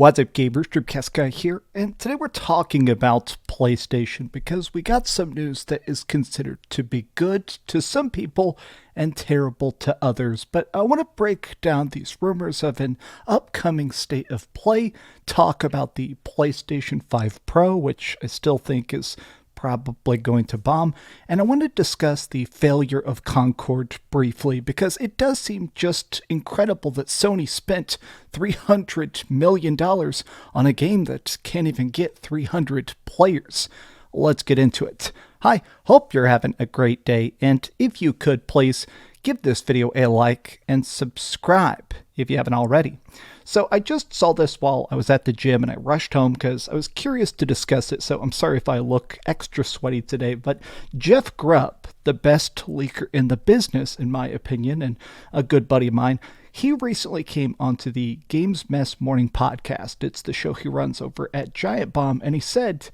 What's up, gamers? DreamcastGuy here, and today we're talking about PlayStation because we got some news that is considered to be good to some people and terrible to others. But I want to break down these rumors of an upcoming state of play, talk about the PlayStation 5 Pro, which I still think is probably going to bomb, and I want to discuss the failure of Concord briefly because it does seem just incredible that Sony spent $300 million on a game that can't even get 300 players. Let's get into it. Hi, hope you're having a great day, and if you could please give this video a like and subscribe if you haven't already. So I just saw this while I was at the gym and I rushed home because I was curious to discuss it, so I'm sorry if I look extra sweaty today, but Jeff Grubb, the best leaker in the business in my opinion and a good buddy of mine, he recently came onto the Games Mess Morning Podcast. It's the show he runs over at Giant Bomb, and he said,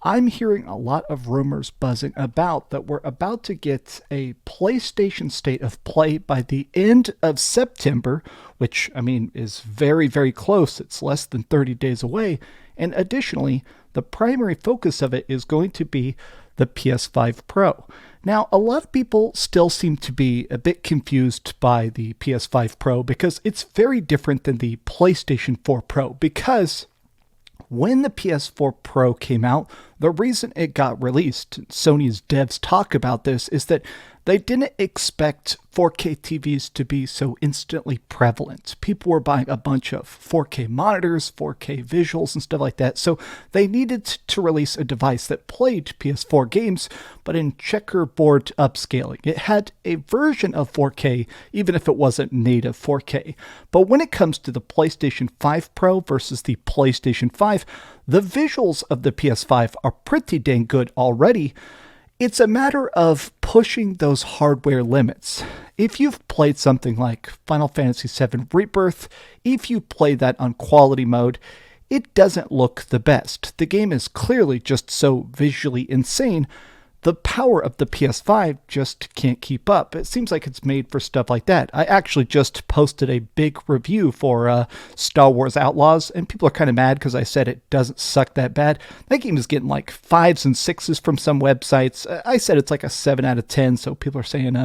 I'm hearing a lot of rumors buzzing about that we're about to get a PlayStation State of Play by the end of September, which, I mean, is very, very close. It's less than 30 days away. And additionally, the primary focus of it is going to be the PS5 Pro. Now, a lot of people still seem to be a bit confused by the PS5 Pro because it's very different than the PlayStation 4 Pro because when the PS4 Pro came out, the reason it got released, Sony's devs talk about this, is that they didn't expect 4K TVs to be so instantly prevalent. People were buying a bunch of 4K monitors, 4K visuals, and stuff like that, so they needed to release a device that played PS4 games, but in checkerboard upscaling. It had a version of 4K, even if it wasn't native 4K. But when it comes to the PlayStation 5 Pro versus the PlayStation 5, the visuals of the PS5 are pretty dang good already. It's a matter of pushing those hardware limits. If you've played something like Final Fantasy VII Rebirth, if you play that on quality mode, it doesn't look the best. The game is clearly just so visually insane. The power of the PS5 just can't keep up. It seems like it's made for stuff like that. I actually just posted a big review for Star Wars Outlaws, and people are kind of mad because I said it doesn't suck that bad. That game is getting like 5s and 6s from some websites. I said it's like a 7 out of 10, so people are saying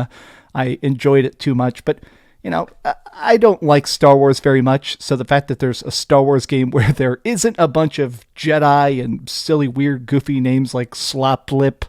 I enjoyed it too much. But, you know, I don't like Star Wars very much, so the fact that there's a Star Wars game where there isn't a bunch of Jedi and silly, weird, goofy names like Slop Lip.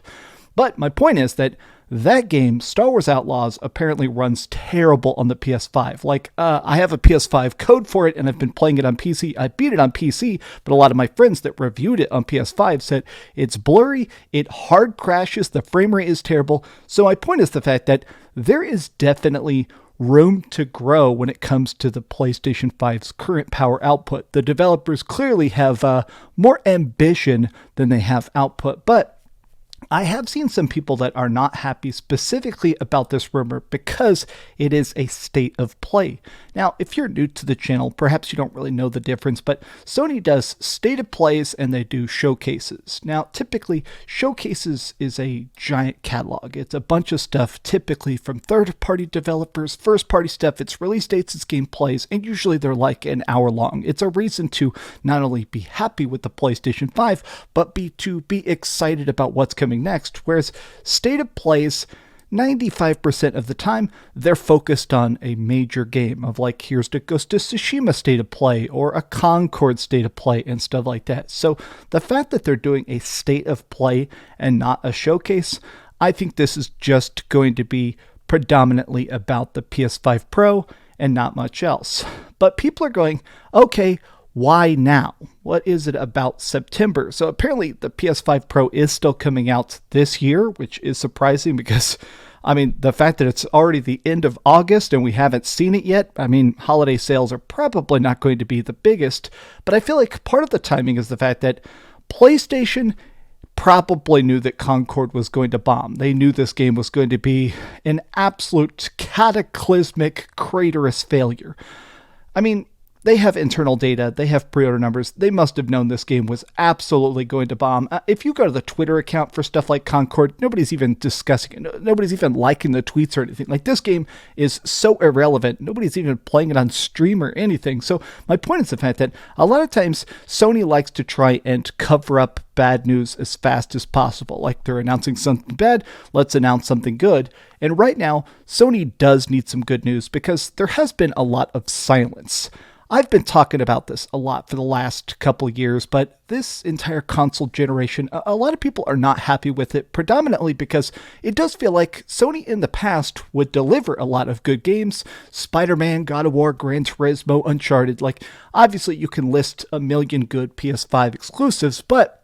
But my point is that game, Star Wars Outlaws, apparently runs terrible on the PS5. Like, I have a PS5 code for it, and I've been playing it on PC. I beat it on PC, but a lot of my friends that reviewed it on PS5 said it's blurry, it hard crashes, the frame rate is terrible. So my point is the fact that there is definitely room to grow when it comes to the PlayStation 5's current power output. The developers clearly have more ambition than they have output, but I have seen some people that are not happy specifically about this rumor because it is a state of play. Now, if you're new to the channel, perhaps you don't really know the difference, but Sony does state of plays and they do showcases. Now, typically, showcases is a giant catalog. It's a bunch of stuff, typically from third-party developers, first-party stuff, it's release dates, it's gameplays, and usually they're like an hour long. It's a reason to not only be happy with the PlayStation 5, but to be excited about what's coming next. Whereas state of plays, 95% of the time, they're focused on a major game of like, here's the Ghost of Tsushima state of play or a Concord state of play and stuff like that. So the fact that they're doing a state of play and not a showcase, I think this is just going to be predominantly about the PS5 Pro and not much else. But people are going, okay, why now? What is it about September? So apparently the PS5 Pro is still coming out this year, which is surprising because, I mean, the fact that it's already the end of August and we haven't seen it yet, I mean, holiday sales are probably not going to be the biggest, but I feel like part of the timing is the fact that PlayStation probably knew that Concord was going to bomb. They knew this game was going to be an absolute cataclysmic, craterous failure. I mean, they have internal data, they have pre-order numbers, they must have known this game was absolutely going to bomb. If you go to the Twitter account for stuff like Concord, nobody's even discussing it, nobody's even liking the tweets or anything. Like, this game is so irrelevant, nobody's even playing it on stream or anything. So my point is the fact that a lot of times Sony likes to try and cover up bad news as fast as possible. Like, they're announcing something bad, let's announce something good. And right now, Sony does need some good news because there has been a lot of silence. I've been talking about this a lot for the last couple years, but this entire console generation, a lot of people are not happy with it, predominantly because it does feel like Sony in the past would deliver a lot of good games. Spider-Man, God of War, Gran Turismo, Uncharted. Like, obviously you can list a million good PS5 exclusives, but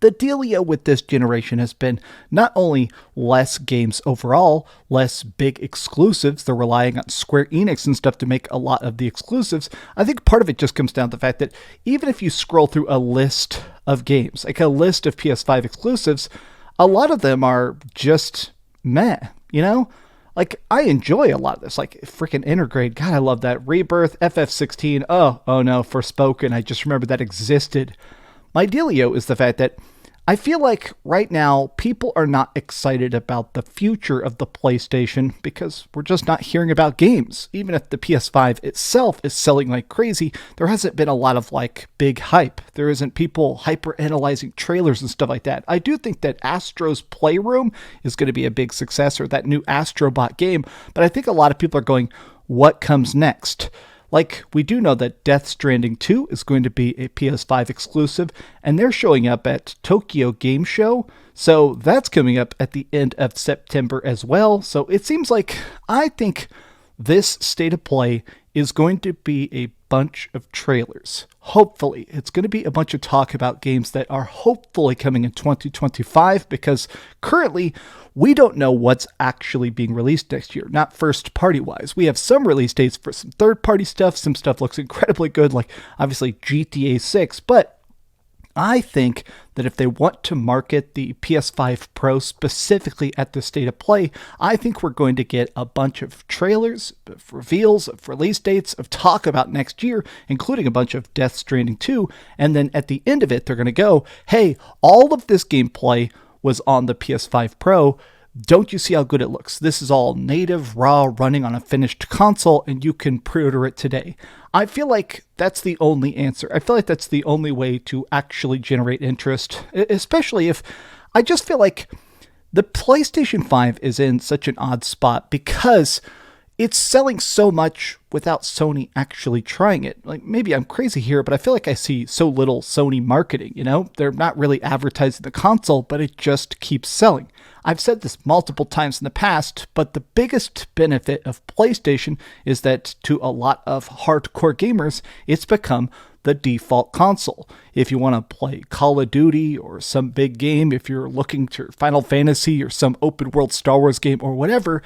the dealio with this generation has been not only less games overall, less big exclusives. They're relying on Square Enix and stuff to make a lot of the exclusives. I think part of it just comes down to the fact that even if you scroll through a list of games, like a list of PS5 exclusives, a lot of them are just meh, you know? Like, I enjoy a lot of this, like freaking Intergrade. God, I love that. Rebirth, FF16. Oh no, Forspoken. I just remember that existed. My dealio is the fact that I feel like right now people are not excited about the future of the PlayStation because we're just not hearing about games. Even if the PS5 itself is selling like crazy, there hasn't been a lot of like big hype. There isn't people hyper-analyzing trailers and stuff like that. I do think that Astro's Playroom is going to be a big success, or that new Astrobot game, but I think a lot of people are going, what comes next? Like, we do know that Death Stranding 2 is going to be a PS5 exclusive, and they're showing up at Tokyo Game Show, so that's coming up at the end of September as well. So it seems like, I think this State of Play is going to be a bunch of trailers. Hopefully, it's going to be a bunch of talk about games that are hopefully coming in 2025, because currently we don't know what's actually being released next year, not first party wise. We have some release dates for some third party stuff. Some stuff looks incredibly good, like obviously GTA 6, but I think that if they want to market the PS5 Pro specifically at the State of Play, I think we're going to get a bunch of trailers, of reveals, of release dates, of talk about next year, including a bunch of Death Stranding 2, and then at the end of it, they're going to go, hey, all of this gameplay was on the PS5 Pro. Don't you see how good it looks? This is all native, raw, running on a finished console, and you can pre-order it today. I feel like that's the only answer. I feel like that's the only way to actually generate interest, especially if I just feel like the PlayStation 5 is in such an odd spot because it's selling so much without Sony actually trying it. Like, maybe I'm crazy here, but I feel like I see so little Sony marketing, you know? They're not really advertising the console, but it just keeps selling. I've said this multiple times in the past, but the biggest benefit of PlayStation is that to a lot of hardcore gamers, it's become the default console. If you want to play Call of Duty or some big game, if you're looking to Final Fantasy or some open world Star Wars game or whatever,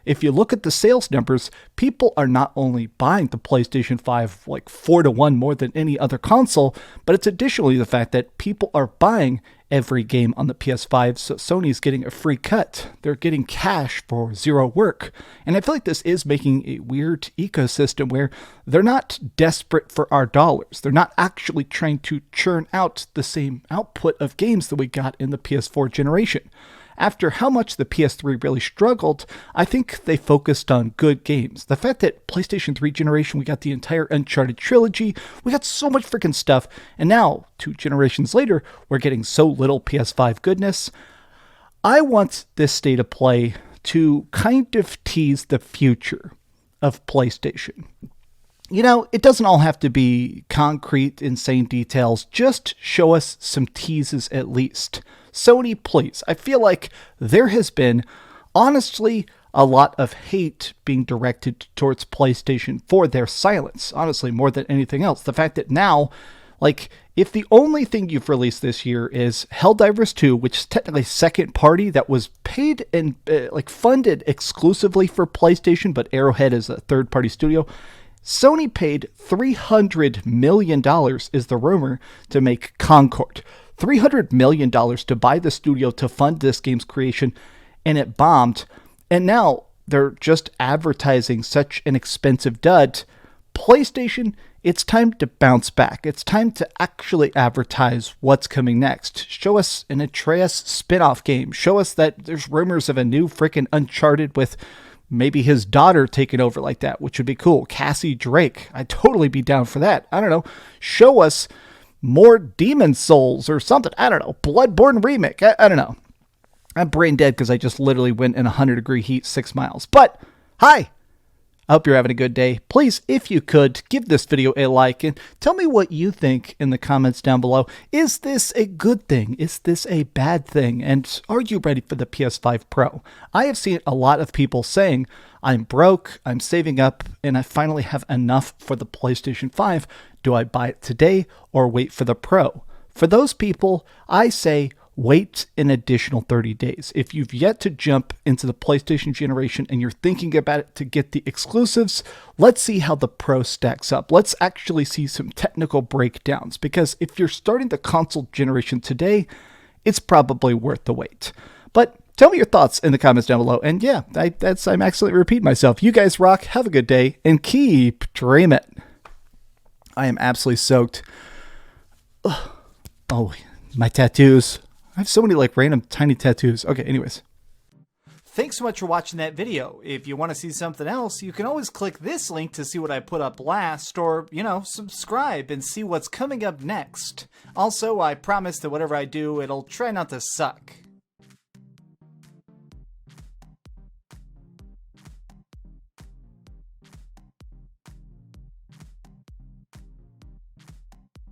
if you look at the sales numbers, people are not only buying the PlayStation 5 like 4-1 more than any other console, but it's additionally the fact that people are buying every game on the PS5, so Sony's getting a free cut. They're getting cash for zero work. And I feel like this is making a weird ecosystem where they're not desperate for our dollars. They're not actually trying to churn out the same output of games that we got in the PS4 generation. After how much the PS3 really struggled, I think they focused on good games. The fact that PlayStation 3 generation, we got the entire Uncharted trilogy, we got so much freaking stuff, and now, 2 generations later, we're getting so little PS5 goodness. I want this State of Play to kind of tease the future of PlayStation. You know, it doesn't all have to be concrete, insane details. Just show us some teases at least. Sony, please. I feel like there has been, honestly, a lot of hate being directed towards PlayStation for their silence. Honestly, more than anything else. The fact that now, like, if the only thing you've released this year is Helldivers 2, which is technically second party that was paid and funded exclusively for PlayStation, but Arrowhead is a third party studio. Sony paid $300 million, is the rumor, to make Concord. $300 million to buy the studio to fund this game's creation, and it bombed. And now they're just advertising such an expensive dud. PlayStation it's time to bounce back. It's time to actually advertise what's coming next. Show us an Atreus spin-off game. Show us that there's rumors of a new freaking Uncharted with maybe his daughter taking over like that, which would be cool. Cassie Drake. I'd totally be down for that. I don't know. Show us more Demon Souls or something. I don't know. Bloodborne remake. I don't know. I'm brain dead because I just literally went in 100-degree heat 6 miles. But, hi! I hope you're having a good day. Please, if you could, give this video a like and tell me what you think in the comments down below. Is this a good thing? Is this a bad thing? And are you ready for the PS5 Pro? I have seen a lot of people saying, I'm broke, I'm saving up, and I finally have enough for the PlayStation 5. Do I buy it today or wait for the Pro? For those people, I say, wait an additional 30 days. If you've yet to jump into the PlayStation generation and you're thinking about it to get the exclusives, let's see how the Pro stacks up. Let's actually see some technical breakdowns, because if you're starting the console generation today, it's probably worth the wait. But tell me your thoughts in the comments down below. And yeah, I'm actually repeating myself. You guys rock, have a good day, and keep dreaming. I am absolutely soaked. Ugh. Oh, my tattoos. I have so many like random tiny tattoos. Okay, anyways. Thanks so much for watching that video. If you want to see something else, you can always click this link to see what I put up last, or, subscribe and see what's coming up next. Also, I promise that whatever I do, it'll try not to suck.